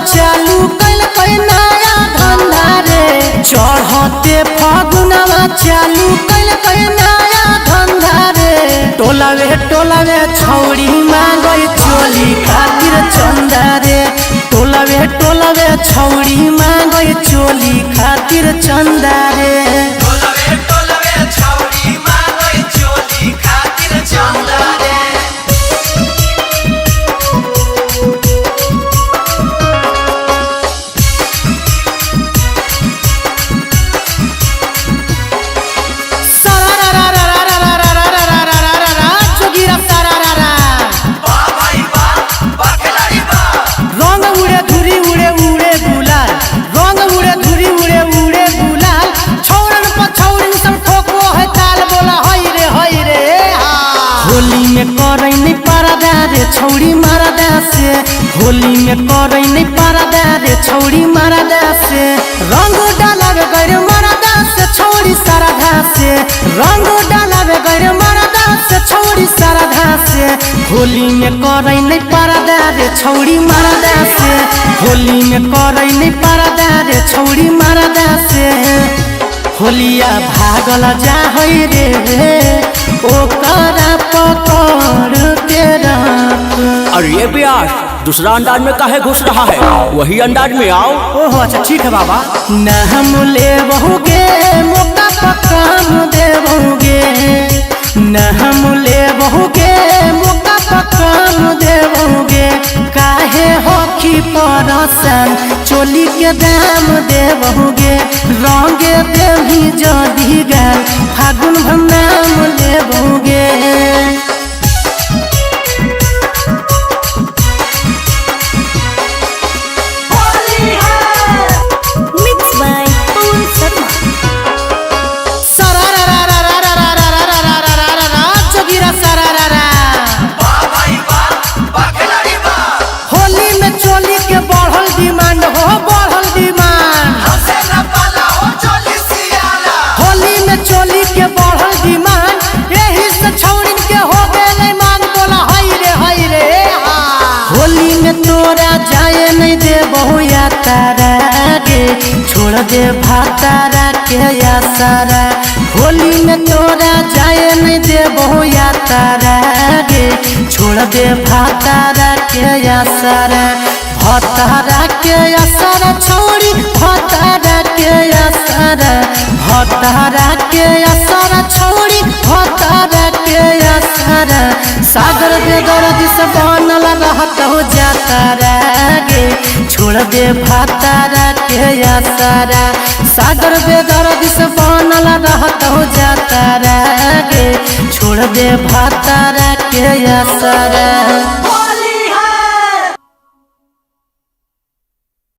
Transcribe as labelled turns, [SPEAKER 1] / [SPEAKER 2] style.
[SPEAKER 1] चालू कैल नया धंधा रे। चढ़ते फागुनवा चालू कैल नया धंधा रे। टोलावे छौड़ी मांगई चोली खातिर चंदा रे। टोलावे छौड़ी मांगई चोली खातिर चंदा रे।
[SPEAKER 2] टोलावे छौड़ी मांगई चोली खातिर चंदा रे।
[SPEAKER 1] होली में करे नहीं परदा रे छौड़ी मरदा से। होली में करे नहीं परदा रे छौड़ी मरदा से। रंग डालावे गैर मरदा से छौड़ी सरधा से। रंग डालावे गैर मरदा से छौड़ी सरधा से। होली में करे नहीं परदा रे छौड़ी मरदा से। होली में करे नहीं परदा रे छौड़ी मरदा से। होलिया भागल जा है रे ओकरा पकड़ के रख।
[SPEAKER 3] अरे ये प्यास दूसरा अंदाज में काहे घुस रहा है, वही अंदाज में आओ।
[SPEAKER 1] ओहो अच्छा ठीक है बाबा। न हम ले बहुगे मौका पकाम दे बहुगे। न हम ले बहुगे मौका पकाम दे बहुगे। काहे होखी परसन चोली के दाम दे बहुगे। रंगे देही जदी गल फागुन भनाम ले बहुगे। तोरा जाए नहीं दे बहुया तारा गे छोड़ दे भातारा के आसारा। होली में तोरा जाए नहीं दे बहुया तारा गे छोड़ दे भातारा के आसारा। भातारा के आसारा छौड़ी भातारा के आसारा। भातारा के आसारा छौड़ी भातारा के आसारा। सागर बेदर्द से बनल रहत हो जाता गे छोड़ दे भातारा के आसारा। सागर बेदर्द से बनल रहत हो जाता गे छोड़ दे भातारा के आसारा।